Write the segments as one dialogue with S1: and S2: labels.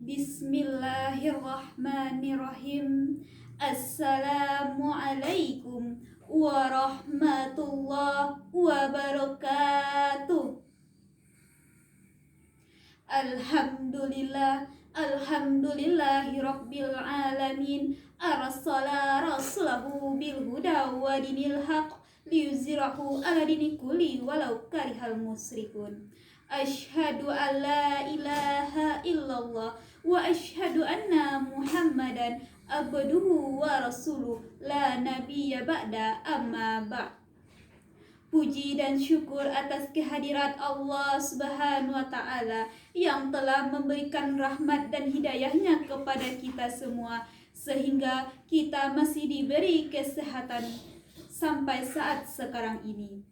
S1: Bismillahirrahmanirrahim. Assalamualaikum warahmatullahi wabarakatuh. Alhamdulillahi rabbil alamin. Arsala rasulahu bil huda wa dinil haq liyuzhirahu ala dini kulli walau karihal musyrikun. Asyhadu an la ilaha illallah wa asyhadu anna Muhammadan abduhu wa rasuluh la nabiyya ba'da, amma ba'd. Puji dan syukur atas kehadirat Allah Subhanahu wa Ta'ala yang telah memberikan rahmat dan hidayahnya kepada kita semua, sehingga kita masih diberi kesehatan sampai saat sekarang ini.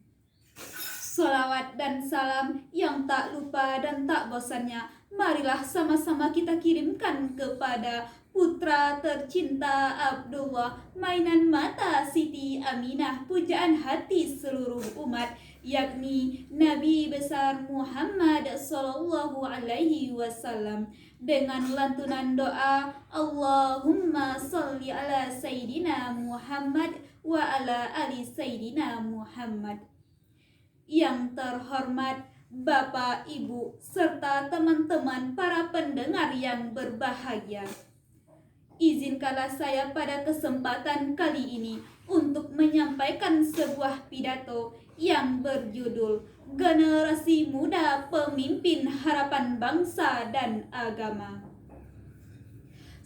S1: Salawat dan salam yang tak lupa dan tak bosannya, marilah sama-sama kita kirimkan kepada putra tercinta Abdullah, mainan mata Siti Aminah, pujaan hati seluruh umat, yakni Nabi besar Muhammad sallallahu alaihi wasallam, dengan lantunan doa Allahumma sholli ala Sayyidina Muhammad wa ala ali Sayyidina Muhammad. Yang terhormat Bapak, Ibu, serta teman-teman para pendengar yang berbahagia, izinkanlah saya pada kesempatan kali ini untuk menyampaikan sebuah pidato yang berjudul Generasi Muda Pemimpin Harapan Bangsa dan Agama.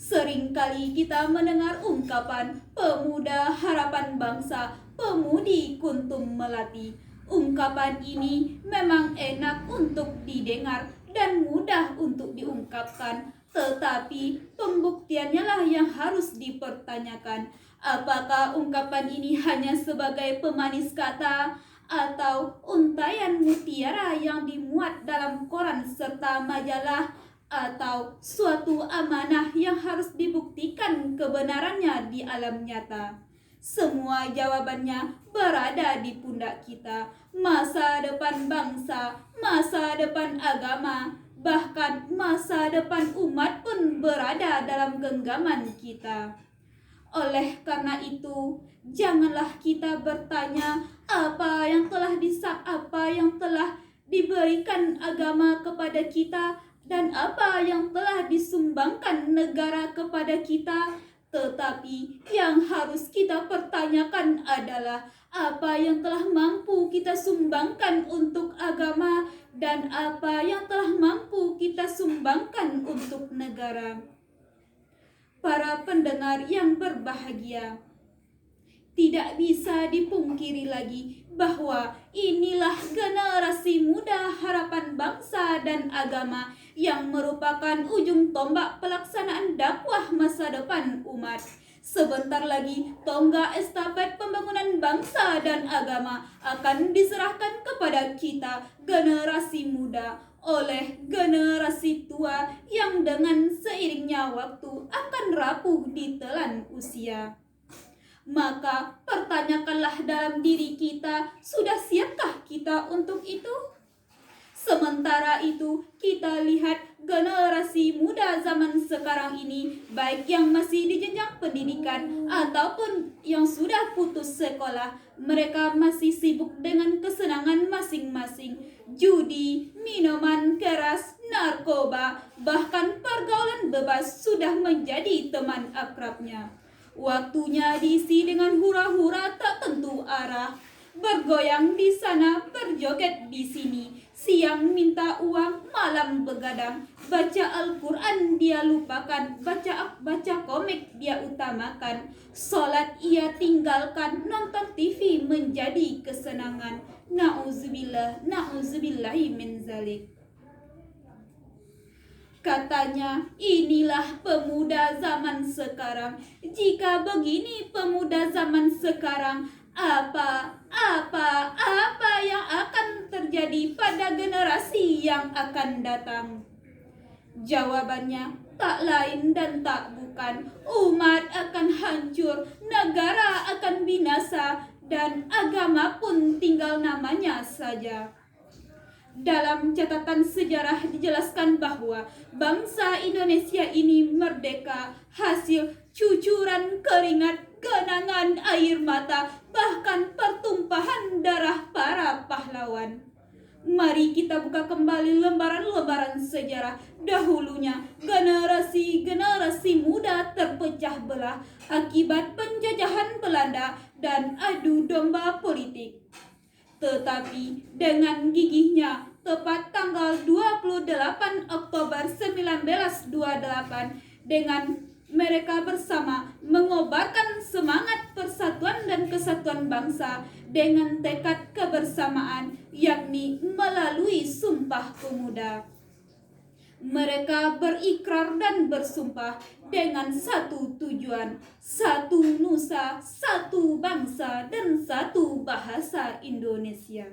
S1: Seringkali kita mendengar ungkapan pemuda harapan bangsa, pemudi kuntum melati. Ungkapan ini memang enak untuk didengar dan mudah untuk diungkapkan, tetapi pembuktiannya lah yang harus dipertanyakan. Apakah ungkapan ini hanya sebagai pemanis kata atau untaian mutiara yang dimuat dalam koran serta majalah, atau suatu amanah yang harus dibuktikan kebenarannya di alam nyata? Semua jawabannya berada di pundak kita. Masa depan bangsa, masa depan agama, bahkan masa depan umat pun berada dalam genggaman kita. Oleh karena itu, janganlah kita bertanya apa yang telah diberikan agama kepada kita dan apa yang telah disumbangkan negara kepada kita, tetapi yang harus kita pertanyakan adalah apa yang telah mampu kita sumbangkan untuk agama dan apa yang telah mampu kita sumbangkan untuk negara. Para pendengar yang berbahagia, tidak bisa dipungkiri lagi bahwa inilah generasi muda harapan bangsa dan agama yang merupakan ujung tombak pelaksanaan dakwah masa depan umat. Sebentar lagi tonggak estafet pembangunan bangsa dan agama akan diserahkan kepada kita, generasi muda, oleh generasi tua yang dengan seiringnya waktu akan rapuh ditelan usia. Maka pertanyakanlah dalam diri kita, sudah siapkah kita untuk itu? Sementara itu, kita lihat generasi muda zaman sekarang ini, baik yang masih di jenjang pendidikan ataupun yang sudah putus sekolah, mereka masih sibuk dengan kesenangan masing-masing. Judi, minuman keras, narkoba, bahkan pergaulan bebas sudah menjadi teman akrabnya. Waktunya diisi dengan hura-hura tak tentu arah, bergoyang di sana, berjoget di sini, siang minta uang, malam begadang, baca Al-Quran dia lupakan, baca komik dia utamakan, sholat ia tinggalkan, nonton TV menjadi kesenangan. Na'udzubillahi min zalik. Katanya, inilah pemuda zaman sekarang. Jika begini pemuda zaman sekarang, apa yang akan terjadi pada generasi yang akan datang? Jawabannya tak lain dan tak bukan, umat akan hancur, negara akan binasa, dan agama pun tinggal namanya saja. Dalam catatan sejarah dijelaskan bahwa bangsa Indonesia ini merdeka hasil cucuran keringat, genangan air mata, bahkan pertumpahan darah para pahlawan. Mari kita buka kembali lembaran-lembaran sejarah. Dahulunya generasi-generasi muda terpecah belah akibat penjajahan Belanda dan adu domba politik. Tetapi dengan gigihnya, tepat tanggal 28 Oktober 1928, dengan mereka bersama mengobarkan semangat persatuan dan kesatuan bangsa dengan tekad kebersamaan, yakni melalui Sumpah Pemuda. Mereka berikrar dan bersumpah dengan satu tujuan, satu nusa, satu bangsa, dan satu bahasa Indonesia.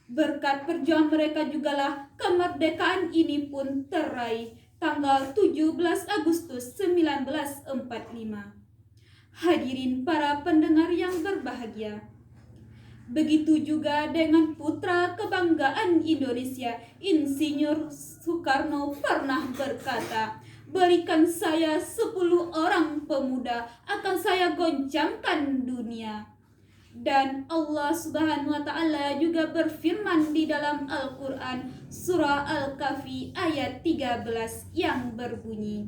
S1: Berkat perjuangan mereka jugalah kemerdekaan ini pun teraih tanggal 17 Agustus 1945. Hadirin para pendengar yang berbahagia, begitu juga dengan putra kebanggaan Indonesia, Insinyur Soekarno pernah berkata, "Berikan saya 10 orang pemuda, akan saya goncangkan dunia." Dan Allah Subhanahu wa Ta'ala juga berfirman di dalam Al-Quran, surah Al-Kahfi ayat 13 yang berbunyi,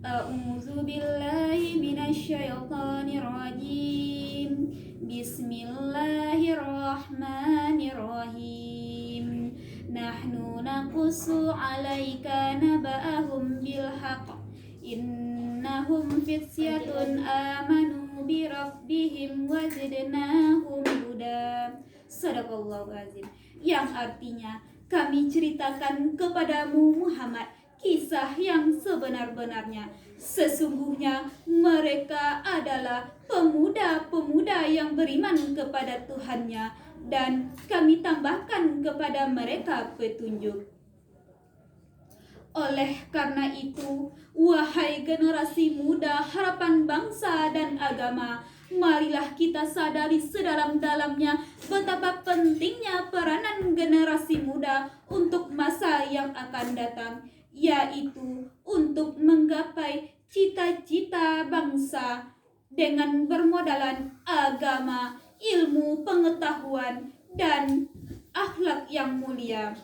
S1: A'udzu billahi minasyaitonir rajim. Bismillahirrahmanirrahim. Nahnu naqussu 'alaika naba'ahum bil haqq. Innahum fityatun amanu bi rabbihim wa zidnahum huda. Sadaqallahu azim. Yang artinya, kami ceritakan kepadamu Muhammad kisah yang sebenar-benarnya. Sesungguhnya mereka adalah pemuda-pemuda yang beriman kepada Tuhannya, dan kami tambahkan kepada mereka petunjuk. Oleh karena itu, wahai generasi muda harapan bangsa dan agama, marilah kita sadari sedalam-dalamnya betapa pentingnya peranan generasi muda untuk masa yang akan datang, yaitu untuk menggapai cita-cita bangsa dengan bermodalan agama, ilmu, pengetahuan, dan akhlak yang mulia.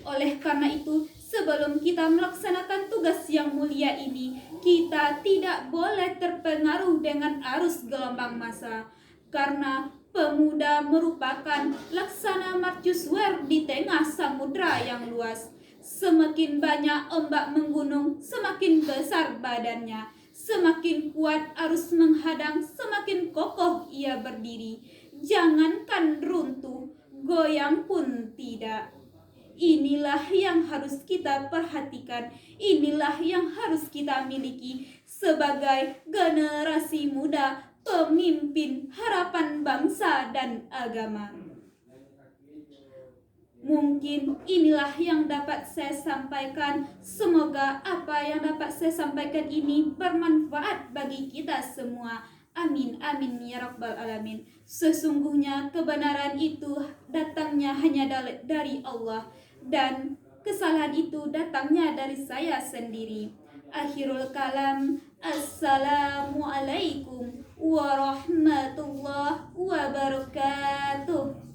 S1: Oleh karena itu, sebelum kita melaksanakan tugas yang mulia ini, kita tidak boleh terpengaruh dengan arus gelombang massa, karena pemuda merupakan laksana mercusuar di tengah samudra yang luas. Semakin banyak ombak menggunung, semakin besar badannya. Semakin kuat arus menghadang, semakin kokoh ia berdiri. Jangankan runtuh, goyang pun tidak. Inilah yang harus kita perhatikan. Inilah yang harus kita miliki sebagai generasi muda, pemimpin harapan bangsa dan agama. Mungkin inilah yang dapat saya sampaikan. Semoga apa yang dapat saya sampaikan ini bermanfaat bagi kita semua. Amin, amin ya rabbal alamin. Sesungguhnya kebenaran itu datangnya hanya dari Allah, dan kesalahan itu datangnya dari saya sendiri. Akhirul kalam, assalamualaikum warahmatullahi wabarakatuh.